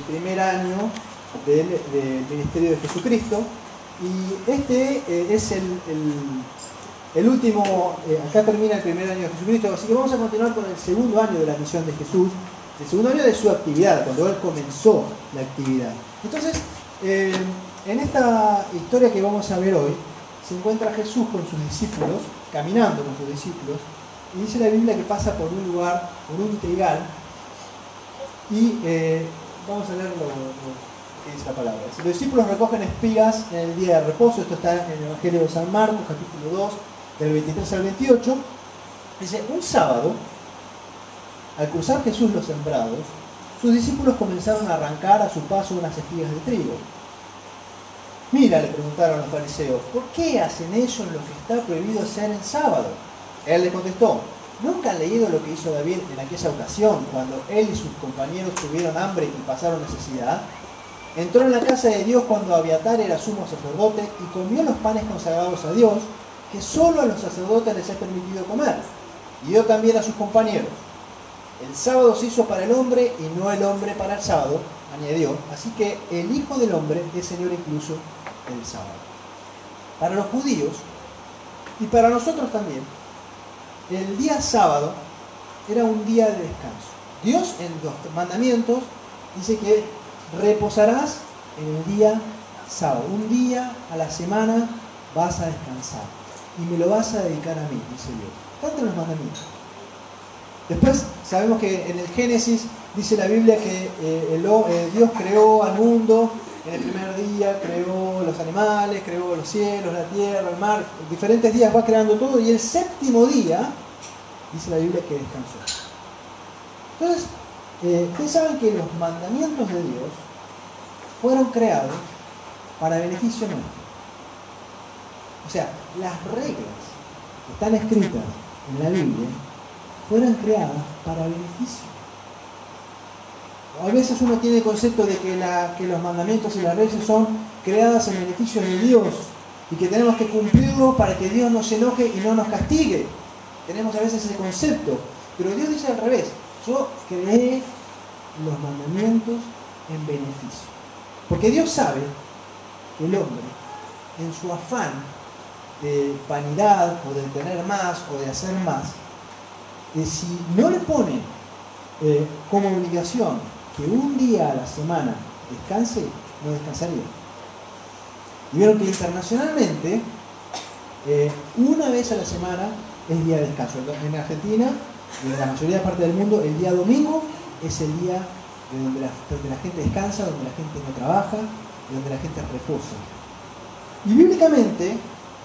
primer año del ministerio de Jesucristo. Y este es el último, acá termina el primer año de Jesucristo, así que vamos a continuar con el segundo año de la misión de Jesús, el segundo año de su actividad, cuando él comenzó la actividad. Entonces, en esta historia que vamos a ver hoy, se encuentra Jesús con sus discípulos, caminando con sus discípulos, y dice la Biblia que pasa por un lugar, por un trigal, y vamos a leer lo que dice la palabra. Los discípulos recogen espigas en el día de reposo, esto está en el Evangelio de San Marcos, capítulo 2, del 23 al 28. Dice, un sábado, al cruzar Jesús los sembrados, sus discípulos comenzaron a arrancar a su paso unas espigas de trigo. Mira, le preguntaron los fariseos, ¿por qué hacen eso en lo que está prohibido hacer en sábado? Él le contestó, ¿nunca han leído lo que hizo David en aquella ocasión, cuando él y sus compañeros tuvieron hambre y pasaron necesidad? Entró en la casa de Dios cuando Abiatar era sumo sacerdote y comió los panes consagrados a Dios, que solo a los sacerdotes les es permitido comer, y dio también a sus compañeros. El sábado se hizo para el hombre y no el hombre para el sábado, añadió, así que el Hijo del Hombre es Señor incluso el sábado. Para los judíos, y para nosotros también, el día sábado era un día de descanso. Dios en los mandamientos dice que reposarás en el día sábado. Un día a la semana vas a descansar y me lo vas a dedicar a mí, dice Dios. Tanto en los mandamientos. Después sabemos que en el Génesis dice la Biblia que Dios creó al mundo. En el primer día creó los animales, creó los cielos, la tierra, el mar. En diferentes días va creando todo y el séptimo día dice la Biblia que descansó. Entonces, ustedes saben que los mandamientos de Dios fueron creados para beneficio nuestro. O sea, las reglas que están escritas en la Biblia fueron creadas para beneficio. A veces uno tiene el concepto de que los mandamientos y las leyes son creadas en beneficio de Dios y que tenemos que cumplirlo para que Dios no se enoje y no nos castigue. Tenemos a veces ese concepto, pero Dios dice al revés. Yo creé los mandamientos en beneficio. Porque Dios sabe que el hombre, en su afán de vanidad o de tener más o de hacer más, si no le pone como obligación que un día a la semana descanse, no descansaría. Y vieron que internacionalmente una vez a la semana es día de descanso. En Argentina y en la mayoría de partes del mundo el día domingo es el día donde la gente descansa, donde la gente no trabaja y donde la gente reposa. Y bíblicamente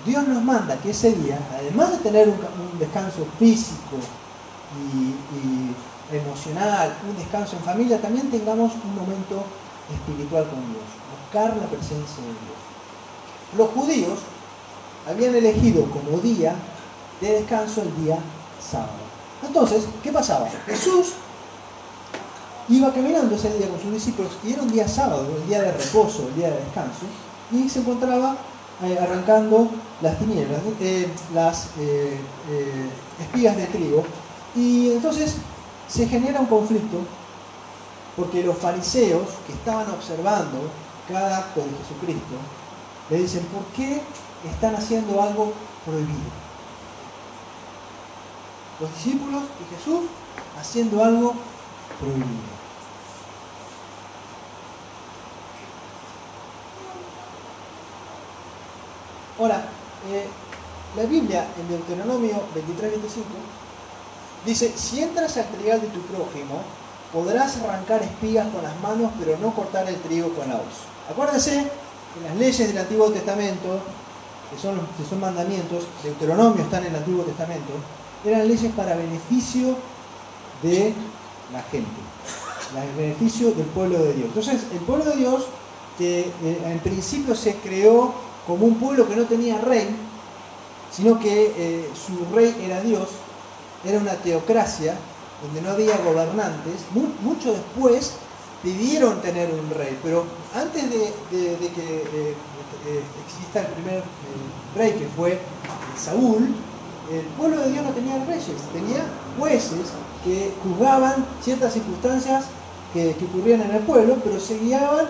Dios nos manda que ese día, además de tener un descanso físico y emocional, un descanso en familia, también tengamos un momento espiritual con Dios, buscar la presencia de Dios. Los judíos habían elegido como día de descanso el día sábado. Entonces, ¿qué pasaba? Jesús iba caminando ese día con sus discípulos y era un día sábado, el día de reposo, el día de descanso, y se encontraba arrancando las tinieblas, las espigas de trigo, y entonces se genera un conflicto porque los fariseos que estaban observando cada acto de Jesucristo le dicen, ¿por qué están haciendo algo prohibido? Los discípulos y Jesús haciendo algo prohibido. Ahora, la Biblia en Deuteronomio 23-25 dice, si entras al trigal de tu prójimo, podrás arrancar espigas con las manos, pero no cortar el trigo con la hoz. Acuérdense que las leyes del Antiguo Testamento, que son mandamientos, Deuteronomio está en el Antiguo Testamento, eran leyes para beneficio de la gente, para beneficio del pueblo de Dios. Entonces, el pueblo de Dios, que en principio se creó como un pueblo que no tenía rey, sino que su rey era Dios, era una teocracia donde no había gobernantes. Mucho después pidieron tener un rey, pero antes de que exista el primer rey, que fue Saúl, el pueblo de Dios no tenía reyes, tenía jueces que juzgaban ciertas circunstancias que ocurrían en el pueblo, pero se guiaban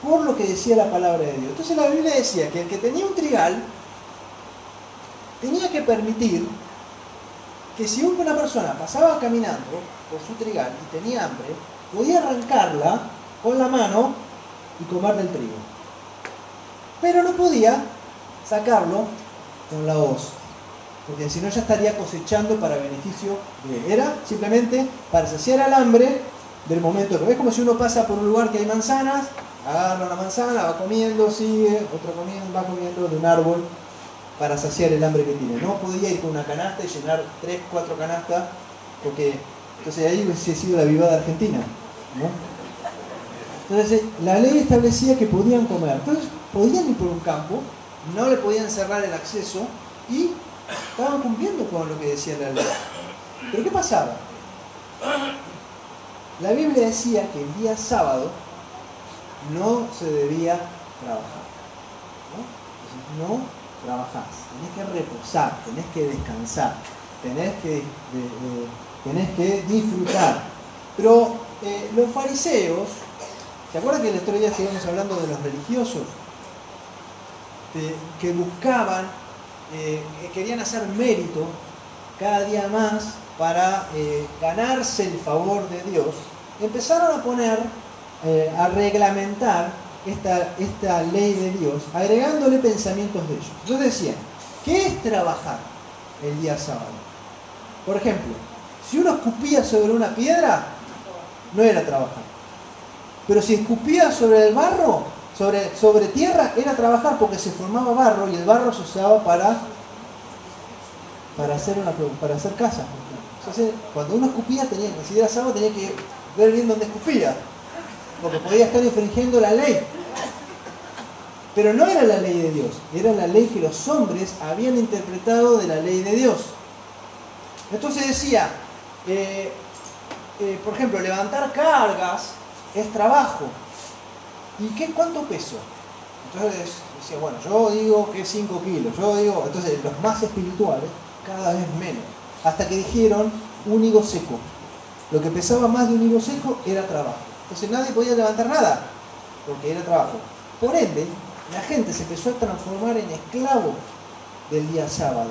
por lo que decía la palabra de Dios. Entonces la Biblia decía que el que tenía un trigal tenía que permitir que si una persona pasaba caminando por su trigal y tenía hambre, podía arrancarla con la mano y comer del trigo. Pero no podía sacarlo con la hoz, porque si no ya estaría cosechando para beneficio de él. Era simplemente para saciar el hambre del momento. Es como si uno pasa por un lugar que hay manzanas, agarra una manzana, va comiendo, sigue, otro comiendo, va comiendo de un árbol para saciar el hambre que tiene. No podía ir con una canasta y llenar 3, 4 canastas, porque entonces ahí hubiese sido la vivada argentina, ¿no? Entonces la ley establecía que podían comer. Entonces podían ir por un campo, no le podían cerrar el acceso y estaban cumpliendo con lo que decía la ley. Pero ¿qué pasaba? La Biblia decía que el día sábado no se debía trabajar, ¿no? Entonces, no trabajás, tenés que reposar, tenés que descansar, tenés que disfrutar. Pero los fariseos, ¿se acuerdan que el otro día estuvimos hablando de los religiosos? Que buscaban, querían hacer mérito cada día más para ganarse el favor de Dios. Empezaron a poner, a reglamentar esta ley de Dios, agregándole pensamientos de ellos. Entonces decían, ¿qué es trabajar el día sábado? Por ejemplo, si uno escupía sobre una piedra, no era trabajar. Pero si escupía sobre el barro, sobre tierra, era trabajar, porque se formaba barro y el barro se usaba para hacer casas. Entonces, cuando uno escupía, si era sábado, tenía que ver bien dónde escupía, porque podía estar infringiendo la ley. Pero no era la ley de Dios, era la ley que los hombres habían interpretado de la ley de Dios. Entonces decía, por ejemplo, levantar cargas es trabajo. ¿Y cuánto peso? Entonces decía, bueno, yo digo que 5 kilos, entonces los más espirituales cada vez menos. Hasta que dijeron un higo seco. Lo que pesaba más de un higo seco era trabajo. Entonces nadie podía levantar nada, porque era trabajo. Por ende, la gente se empezó a transformar en esclavo del día sábado,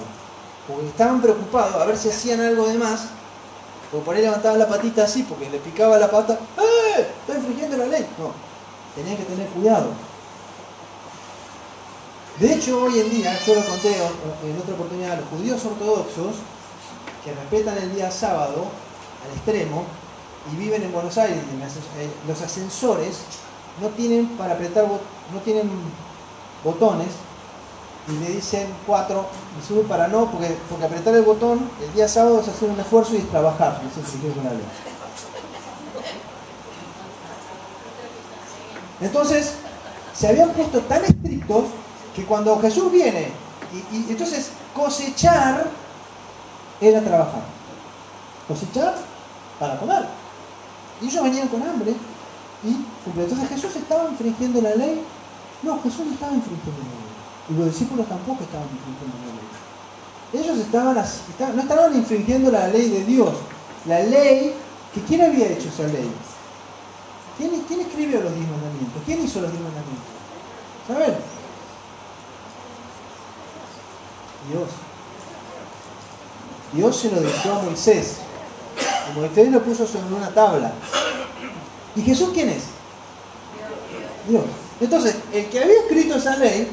porque estaban preocupados a ver si hacían algo de más, porque por ahí levantaban la patita así, porque le picaba la pata, ¡eh! ¡Está infringiendo la ley! No, tenían que tener cuidado. De hecho, hoy en día, yo lo conté en otra oportunidad, los judíos ortodoxos, que respetan el día sábado al extremo, y viven en Buenos Aires, los ascensores no tienen para apretar, no tienen botones, y le dicen 4, y sube para no, porque apretar el botón el día sábado es hacer un esfuerzo y es trabajar, eso es lo que una ley. Entonces, se habían puesto tan estrictos que cuando Jesús viene, y entonces cosechar era trabajar. Cosechar para comer. Y ellos venían con hambre y entonces Jesús estaba infringiendo la ley. No, Jesús no estaba infringiendo la ley. Y los discípulos tampoco estaban infringiendo la ley. Ellos no estaban infringiendo la ley de Dios. La ley, que ¿quién había hecho esa ley? ¿Quién escribió los 10 mandamientos? ¿Quién hizo los 10 mandamientos? ¿Saben? Dios. Dios se lo dictó a Moisés. Y Moisés lo puso sobre una tabla. ¿Y Jesús quién es? Dios. Entonces, el que había escrito esa ley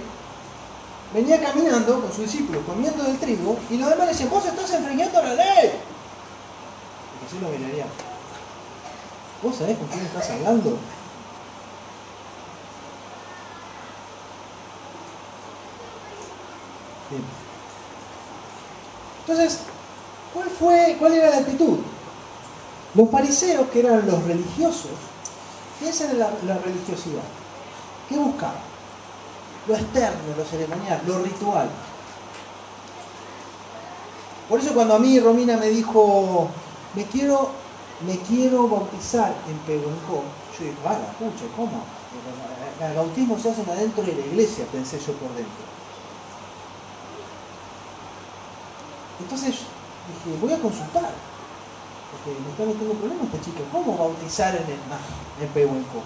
venía caminando con sus discípulos, comiendo del trigo, y los demás le decían, vos estás infringiendo la ley. Y Jesús lo miraría. ¿Vos sabés con quién estás hablando? Bien. Entonces, ¿cuál era la actitud? Los fariseos, que eran los religiosos, ¿qué es la religiosidad? ¿Qué buscaban? Lo externo, lo ceremonial, lo ritual. Por eso cuando a mí Romina me dijo, me quiero bautizar en Pehuenco, yo dije, la pucha, ¿cómo? El bautismo se hacen adentro de la iglesia, pensé yo por dentro. Entonces dije, voy a consultar. porque me está metiendo problemas este chico. ¿Cómo bautizar en el mar, en Pehuenco?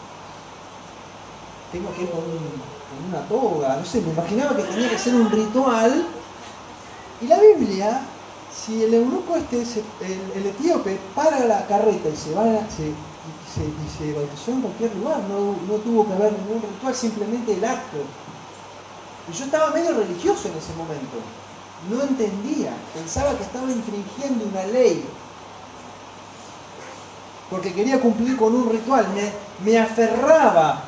Tengo que ir con una toga, no sé, me imaginaba que tenía que ser un ritual. Y la Biblia, si el eunuco el etíope, para la carreta y se bautizó en cualquier lugar, no tuvo que haber ningún ritual, simplemente el acto. Y yo estaba medio religioso en ese momento, no entendía, pensaba que estaba infringiendo una ley, porque quería cumplir con un ritual, me aferraba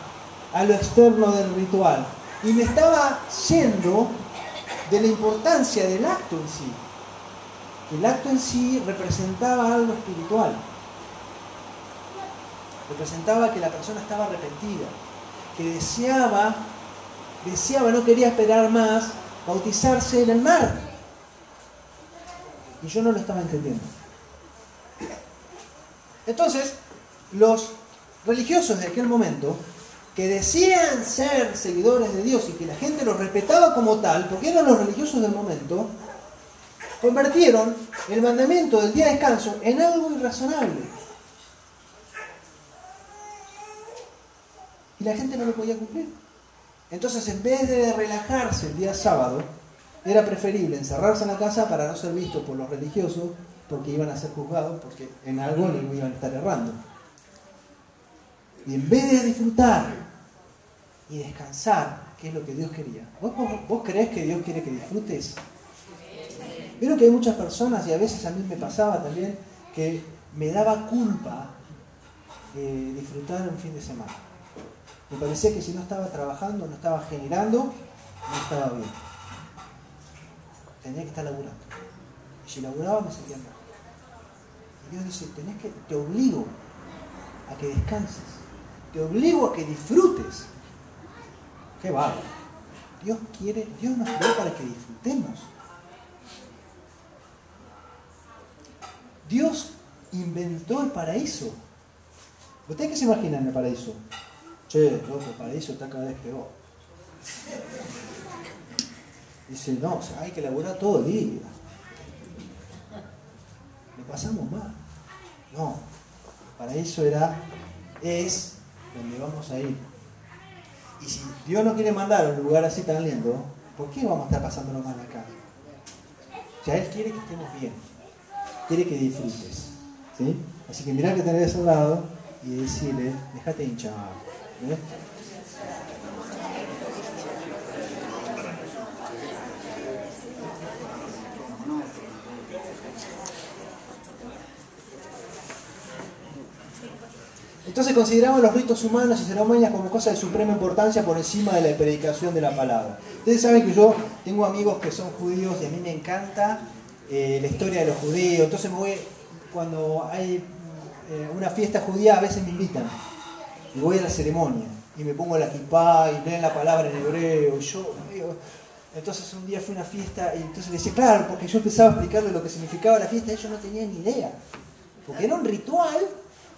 a lo externo del ritual, y me estaba yendo de la importancia del acto en sí. El acto en sí representaba algo espiritual. Representaba que la persona estaba arrepentida, que deseaba, no quería esperar más, bautizarse en el mar. Y yo no lo estaba entendiendo. Entonces, los religiosos de aquel momento, que decían ser seguidores de Dios y que la gente los respetaba como tal, porque eran los religiosos del momento, convirtieron el mandamiento del día de descanso en algo irrazonable. Y la gente no lo podía cumplir. Entonces, en vez de relajarse el día sábado, era preferible encerrarse en la casa para no ser visto por los religiosos, porque iban a ser juzgados, porque en algo le iban a estar errando. Y en vez de disfrutar y descansar, que es lo que Dios quería. ¿Vos creés que Dios quiere que disfrutes? Vieron que hay muchas personas, y a veces a mí me pasaba también, que me daba culpa disfrutar un fin de semana. Me parecía que si no estaba trabajando, no estaba generando, no estaba bien. Tenía que estar laburando. Y si laburaba me sentía mal. Y Dios dice, te obligo a que descanses. Te obligo a que disfrutes. Qué bárbaro. Dios nos creó para que disfrutemos. Dios inventó el paraíso. ¿Ustedes qué se imaginan el paraíso? Che, loco, el paraíso está cada vez peor. Dice, no, o sea, hay que laburar todo el día. Le pasamos mal. No, el paraíso es donde vamos a ir. Y si Dios no quiere mandar a un lugar así tan lindo, ¿por qué vamos a estar pasándolo mal acá? O sea, Él quiere que estemos bien. Quiere que disfrutes. ¿Sí? Así que mirá que tenés a un lado y decirle, déjate hinchar. ¿Ves? Entonces consideramos los ritos humanos y ceremonias como cosas de suprema importancia por encima de la predicación de la palabra. Ustedes saben que yo tengo amigos que son judíos y a mí me encanta la historia de los judíos. Entonces cuando hay una fiesta judía, a veces me invitan y voy a la ceremonia y me pongo la kipá y leen la palabra en hebreo. Entonces un día fui a una fiesta y entonces le decía, claro, porque yo empezaba a explicarle lo que significaba la fiesta y ellos no tenían ni idea, porque era un ritual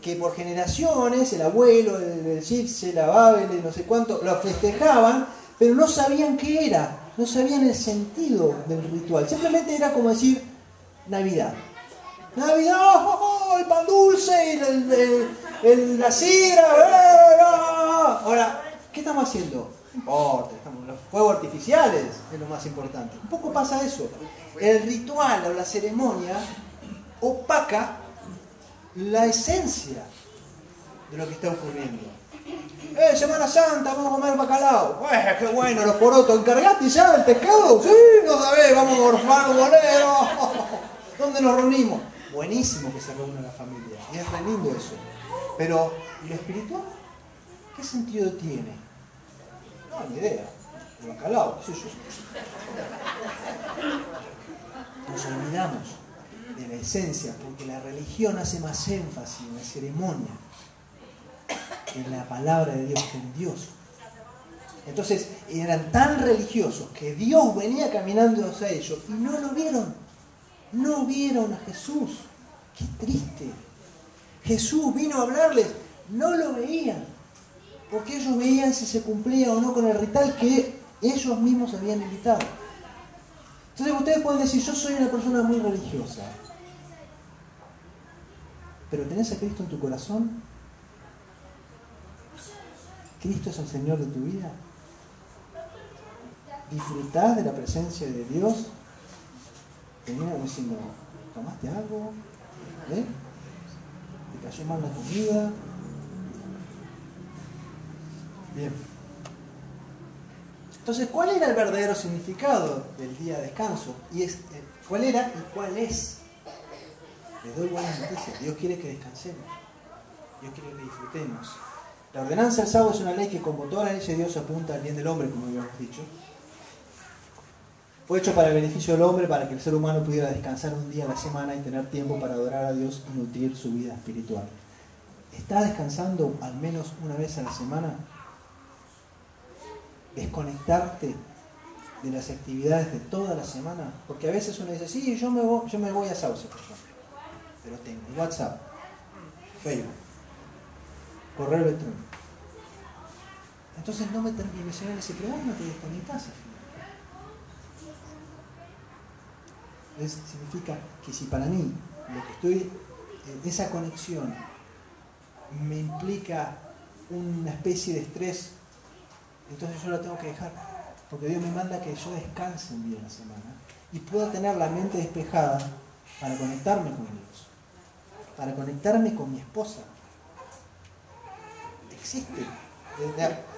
que por generaciones el abuelo, el Gipse, la Babel, no sé cuánto, lo festejaban, pero no sabían qué era, no sabían el sentido del ritual. Simplemente era como decir Navidad. Navidad, oh, el pan dulce, la sidra. Ahora, ¿qué estamos haciendo? Los fuegos artificiales es lo más importante. Un poco pasa eso. El ritual o la ceremonia opaca la esencia de lo que está ocurriendo. Semana Santa, vamos a comer bacalao. ¡Qué bueno! Los porotos, ¿encargaste ya el pescado? Sí, no sabés, vamos a morfar un bolero. ¿Dónde nos reunimos? Buenísimo que se reúna la familia. Y es re lindo eso. Pero, ¿y lo espiritual? ¿Qué sentido tiene? No, ni idea. El bacalao, qué sé yo. Nos olvidamos de la esencia, porque la religión hace más énfasis en la ceremonia, en la palabra de Dios, que en Dios. Entonces eran tan religiosos que Dios venía caminando hacia ellos y no lo vieron. No vieron a Jesús. Qué triste. Jesús vino a hablarles, no lo veían, porque ellos veían si se cumplía o no con el ritual que ellos mismos habían invitado. Entonces ustedes pueden decir, yo soy una persona muy religiosa. pero ¿tenés a Cristo en tu corazón? ¿Cristo es el Señor de tu vida? ¿Disfrutás de la presencia de Dios? Venía diciendo, ¿tomaste algo? ¿Te cayó mal la comida? Bien. Entonces, ¿cuál era el verdadero significado del día de descanso? ¿Cuál era y cuál es? Les doy buenas noticias. Dios quiere que descansemos. Dios quiere que disfrutemos. La ordenanza del sábado es una ley que, como todas las leyes de Dios, apunta al bien del hombre, como habíamos dicho. Fue hecho para el beneficio del hombre, para que el ser humano pudiera descansar un día a la semana y tener tiempo para adorar a Dios y nutrir su vida espiritual. ¿Estás descansando al menos una vez a la semana? Desconectarte de las actividades de toda la semana, porque a veces uno dice, sí, yo me voy a Sauce, por ejemplo, pero tengo WhatsApp, Facebook, correo electrónico. Entonces no me termino de señalar ese, pero vos no te desconectás al final. Significa que si para mí esa conexión me implica una especie de estrés, entonces yo la tengo que dejar, porque Dios me manda que yo descanse un día a la semana y pueda tener la mente despejada para conectarme con Dios, para conectarme con mi esposa. Existe.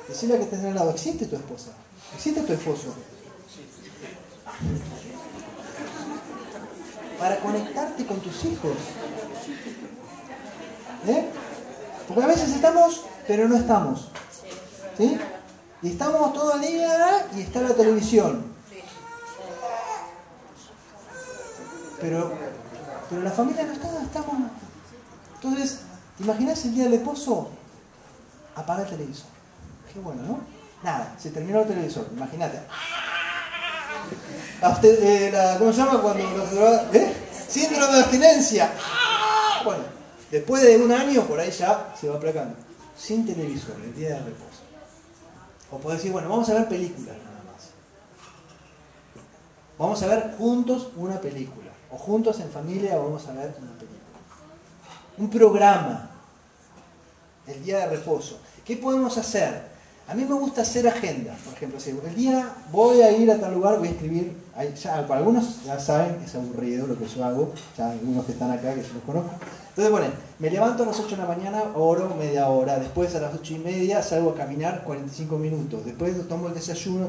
Decirle a que estés al lado, existe tu esposa, existe tu esposo. Para conectarte con tus hijos. Porque a veces estamos, pero no estamos. ¿Sí? Y estamos todo el día y está la televisión. Pero la familia no está, estamos. Entonces, ¿te imaginas el día del esposo? Apaga el televisor. Qué bueno, ¿no? Nada, se terminó el televisor, imagínate. ¿Cómo se llama cuando síndrome de abstinencia? Bueno, después de un año, por ahí ya se va aplacando. Sin televisor, el día de reposo. O podés decir, bueno, vamos a ver películas nada más. Vamos a ver juntos una película. O juntos en familia vamos a ver una película. Un programa. El día de reposo. ¿Qué podemos hacer? A mí me gusta hacer agenda. Por ejemplo, si el día voy a ir a tal lugar, voy a escribir. Para algunos ya saben que es aburrido lo que yo hago. Ya algunos que están acá, que yo los conozco. Entonces, bueno, me levanto a las 8 de la mañana, oro media hora. Después a las 8:30 salgo a caminar 45 minutos. Después tomo el desayuno.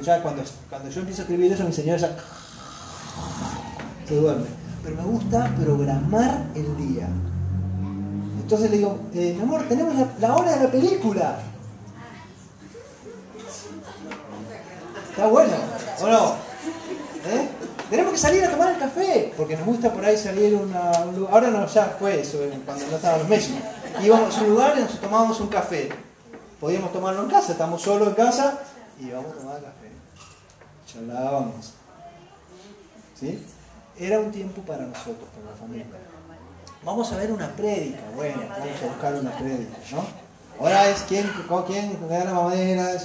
Ya cuando yo empiezo a escribir eso, mi señora ya se duerme. Pero me gusta programar el día. Entonces le digo, mi amor, tenemos la hora de la película. Está bueno, ¿o no? Tenemos que salir a tomar el café, porque nos gusta por ahí salir a un lugar. Ahora no, ya fue eso, cuando no estaban los Messi. Íbamos a un lugar y nos tomábamos un café. Podíamos tomarlo en casa, estamos solos en casa y íbamos a tomar café. Charlábamos. ¿Sí? Era un tiempo para nosotros, para la familia. Vamos a ver una prédica. Bueno, vamos a buscar una prédica, ¿no? Ahora es quién le da la mamadera,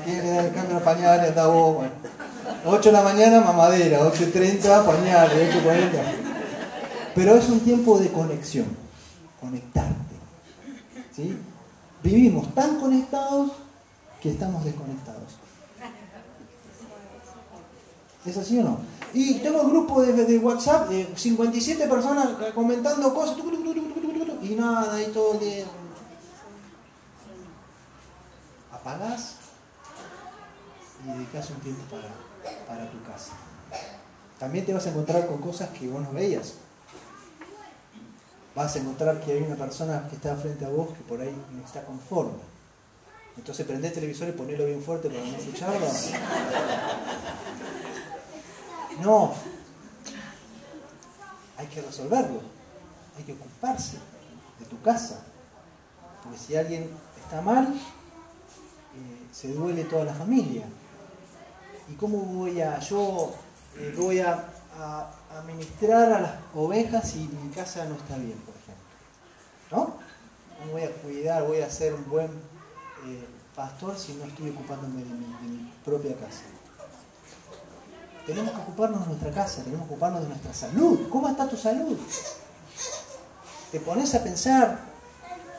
quién le da el cambio de pañales, anda vos. Bueno. 8 de la mañana mamadera, 8:30 pañales, 8:40. Pero es un tiempo de conexión, conectarte. ¿Sí? Vivimos tan conectados que estamos desconectados. ¿Es así o no? Y tengo un grupo de WhatsApp de 57 personas comentando cosas y nada, y todo el día. Apagás y dedicás un tiempo para tu casa. También te vas a encontrar con cosas que vos no veías. Vas a encontrar que hay una persona que está frente a vos que por ahí no está conforme. Entonces prendés el televisor y ponelo bien fuerte para no escucharlo. No. Hay que resolverlo. Hay que ocuparse de tu casa. Porque si alguien está mal, se duele toda la familia. ¿Y cómo voy a administrar a las ovejas si mi casa no está bien, por ejemplo? ¿No? ¿Cómo voy a cuidar, voy a ser un buen pastor si no estoy ocupándome de mi propia casa? Tenemos que ocuparnos de nuestra casa, tenemos que ocuparnos de nuestra salud. ¿Cómo está tu salud? te pones a pensar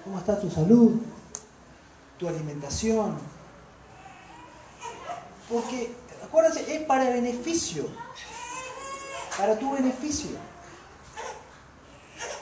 cómo está tu salud, tu alimentación. Porque, acuérdense, es para beneficio, para tu beneficio.